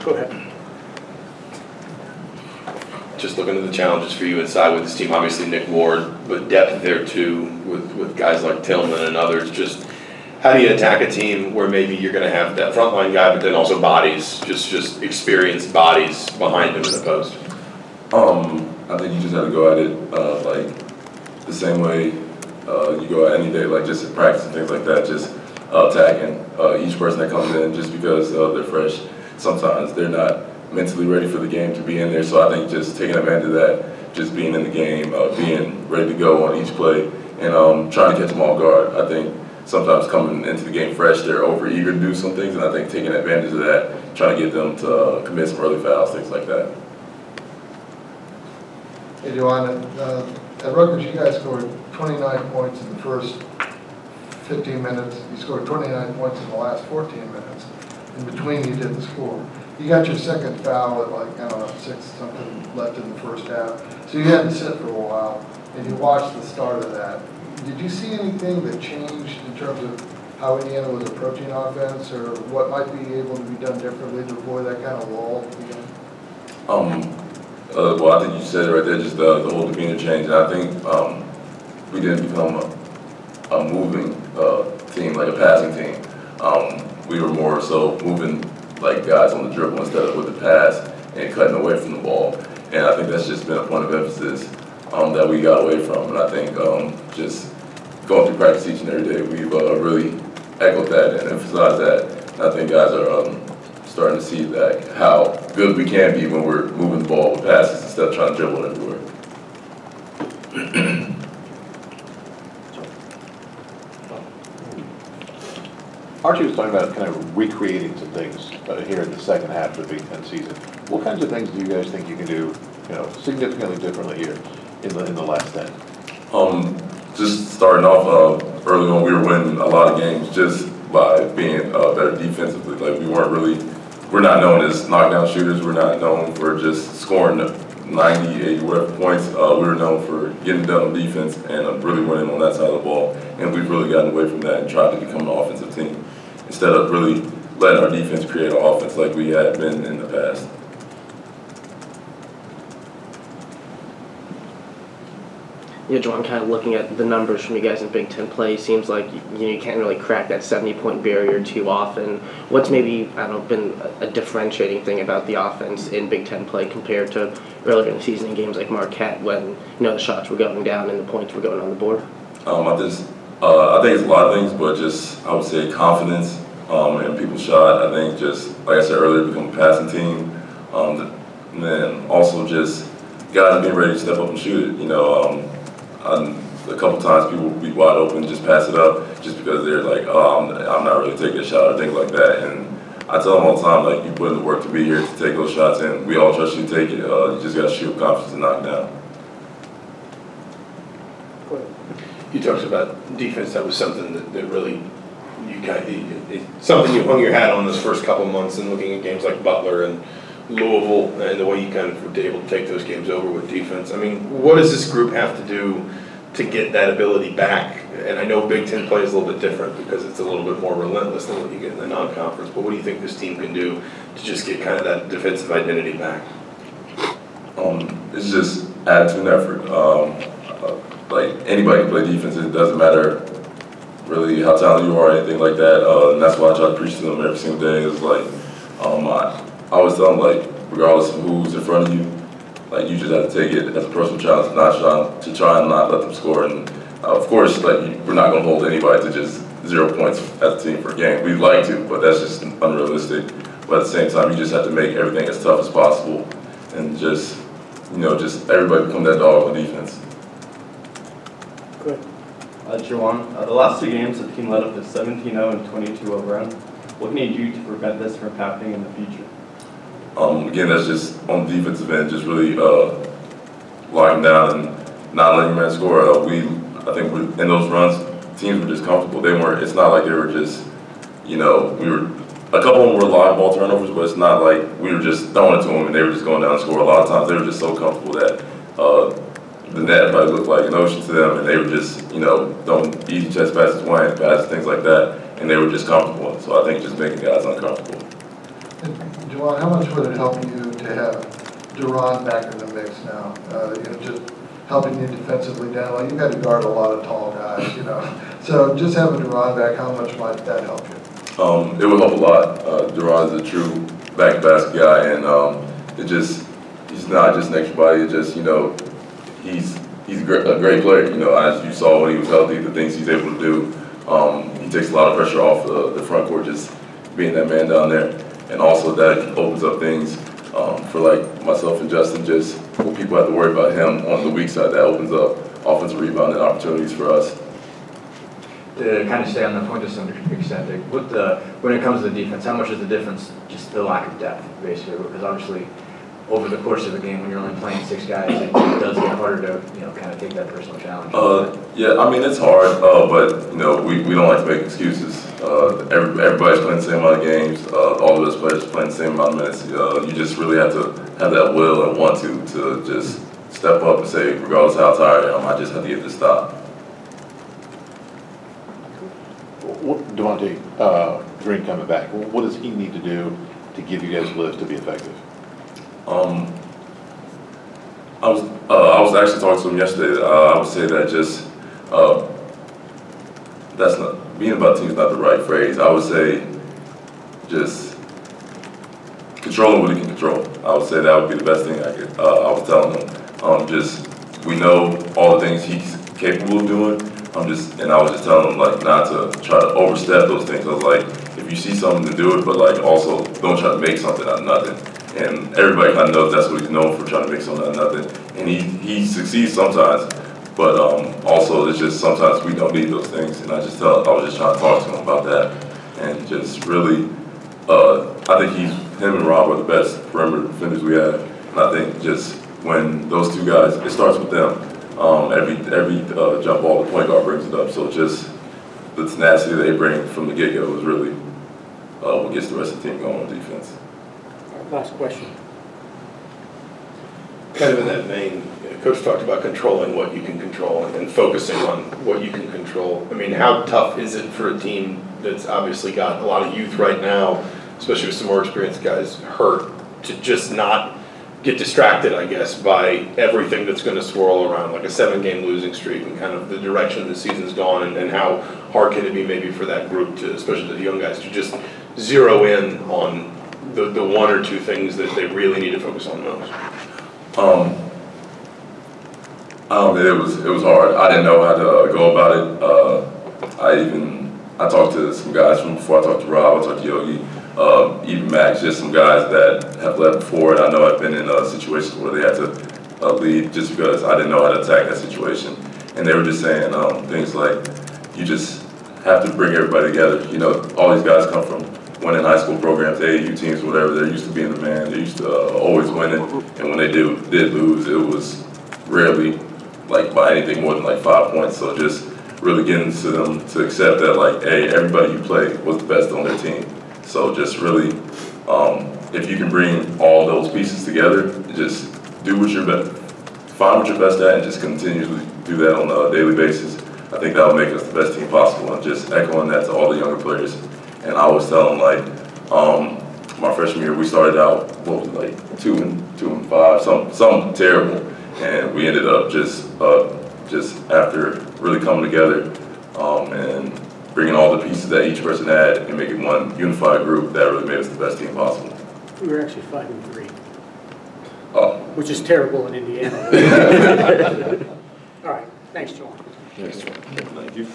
Go ahead. Just looking at the challenges for you inside with this team, obviously Nick Ward, but depth there too with guys like Tillman and others. Just how do you attack a team where maybe you're going to have that frontline guy, but then also bodies, just experienced bodies behind him in the post? I think you just have to go at it like the same way you go at any day, like just in practice and things like that, just attacking each person that comes in just because they're fresh. Sometimes they're not mentally ready for the game to be in there, so I think just taking advantage of that, just being in the game, being ready to go on each play, and trying to catch them off guard. I think sometimes coming into the game fresh, they're over-eager to do some things, and I think taking advantage of that, trying to get them to commit some early fouls, things like that. Hey, Juwan, at Rutgers, you guys scored 29 points in the first 15 minutes. You scored 29 points in the last 14 minutes. In between, you didn't score. You got your second foul at like, I don't know, 6-something left in the first half. So you had to sit for a while, and you watched the start of that. Did you see anything that changed in terms of how Indiana was approaching offense, or what might be able to be done differently to avoid that kind of lull again? Well, I think you said it right there, just the whole demeanor change. And I think we didn't become a moving team, like a passing team. We were more so moving like guys on the dribble instead of with the pass and cutting away from the ball. And I think that's just been a point of emphasis that we got away from. And I think just going through practice each and every day, we've really echoed that and emphasized that. And I think guys are starting to see that how good we can be when we're moving the ball with passes instead of trying to dribble it everywhere. Archie was talking about kind of recreating some things here in the second half of the Big Ten season. What kinds of things do you guys think you can do, significantly differently here in the last 10? Just starting off early on, we were winning a lot of games just by being better defensively. Like we're not known as knockdown shooters. We're not known for just scoring 90, 80, whatever points. We were known for getting done on defense and really winning on that side of the ball. And we've really gotten away from that and tried to become an offensive team instead of really letting our defense create an offense like we had been in the past. Yeah, Juwan, kind of looking at the numbers from you guys in Big Ten play, seems like you can't really crack that 70-point barrier too often. What's maybe, I don't know, been a differentiating thing about the offense in Big Ten play compared to earlier in the season in games like Marquette when the shots were going down and the points were going on the board? I think it's a lot of things, but just I would say confidence in people's shot. I think just like I said earlier, become a passing team, and then also just guys being ready to step up and shoot it. A couple times people will be wide open, just pass it up, just because they're like, oh, I'm not really taking a shot or things like that. And I tell them all the time, like, you put in the work to be here to take those shots, and we all trust you to take it. You just got to shoot with confidence and knock it down. You talked about defense. That was something that really something you hung your hat on this first couple of months, and looking at games like Butler and Louisville and the way you kind of were able to take those games over with defense. I mean, what does this group have to do to get that ability back? And I know Big Ten play is a little bit different because it's a little bit more relentless than what you get in the non-conference, but what do you think this team can do to just get kind of that defensive identity back? It's just attitude and effort. Like anybody can play defense. It doesn't matter really how talented you are or anything like that. And that's why I try to preach to them every single day. It's like I always tell them, like, regardless of who's in front of you, like, you just have to take it as a personal challenge, to try and not let them score. And of course, like, we're not going to hold anybody to just 0 points as a team per game. We'd like to, but that's just unrealistic. But at the same time, you just have to make everything as tough as possible, and just everybody become that dog on defense. Good. Juwan, the last two games, the team led up to 17-0 and 22-0 run. What can you do to prevent this from happening in the future? Again, that's just on the defensive end, just really locking down and not letting your man score. I think in those runs, teams were just comfortable. It's not like they were just, a couple of them were live ball turnovers, but it's not like we were just throwing it to them and they were just going down and score. A lot of times they were just so comfortable that the net probably looked like an ocean to them, and they were just, throwing easy chest passes, wide passes, things like that, and they were just comfortable. So I think just making guys uncomfortable. Juwan, how much would it help you to have Duran back in the mix now? Just helping you defensively down. Well, you've got to guard a lot of tall guys, So just having Duran back, how much might that help you? It would help a lot. Duran's a true back basket guy, and he's not just an extra body. It's just he's a great player. As you saw when he was healthy, the things he's able to do. He takes a lot of pressure off the front court, just being that man down there, and also that opens up things for like myself and Justin. Just when people have to worry about him on the weak side, that opens up offensive rebounding opportunities for us. To kind of stay on that point to some extent, when it comes to the defense, how much is the difference just the lack of depth, basically? Because obviously, over the course of a game, when you're only playing 6 guys, it does get harder to kind of take that personal challenge. Yeah, I mean it's hard, but we don't like to make excuses. Everybody's playing the same amount of games. All of us players are playing the same amount of minutes. You just really have to have that will and want to just step up and say, regardless of how tired I am, I just have to get this stop. Devontae Green coming back, what does he need to do to give you guys lifts to be effective? I was actually talking to him yesterday. I would say that just that's not being about team is not the right phrase. I would say just controlling what he can control. I would say that would be the best thing I was telling him. We know all the things he's capable of doing. And I was just telling him like not to try to overstep those things. I was like, if you see something to do it, but like also don't try to make something out of nothing. And everybody kind of knows that's what he's known for, trying to make something out of nothing. And he succeeds sometimes, but also it's just sometimes we don't need those things. And I was just trying to talk to him about that, and just really, I think him and Rob are the best perimeter defenders we have. And I think just when those two guys, it starts with them. Every jump ball, the point guard brings it up. So just the tenacity they bring from the get-go is really what gets the rest of the team going on defense. Last question. Kind of in that vein, Coach talked about controlling what you can control and focusing on what you can control. I mean, how tough is it for a team that's obviously got a lot of youth right now, especially with some more experienced guys hurt, to just not get distracted, I guess, by everything that's going to swirl around, like a 7-game losing streak and kind of the direction the season's gone, and how hard can it be maybe for that group to, especially the young guys, to just zero in on the 1 or 2 things that they really need to focus on most? It was hard. I didn't know how to go about it. I talked to some guys from before. I talked to Rob. I talked to Yogi. Even Max, just some guys that have led before, and I know I've been in situations where they had to lead just because I didn't know how to attack that situation. And they were just saying things like, you just have to bring everybody together. All these guys come from winning high school programs, AAU teams, whatever. They're used to being the man. They're used to always winning. And when they did lose, it was rarely like by anything more than like 5 points. So just really getting to them to accept that like, hey, everybody you play was the best on their team. So just really, if you can bring all those pieces together, just do what you're best, find what you're best at, and just continually do that on a daily basis. I think that'll make us the best team possible. And just echoing that to all the younger players. And I always tell them like, my freshman year we started out what was it, like 2 and 5, something terrible, and we ended up just after really coming together and bringing all the pieces that each person had and making one unified group that really made us the best team possible. We were actually 5-3. Oh. Which is terrible in Indiana. All right. Thanks, Juwan. Yes. Thank you.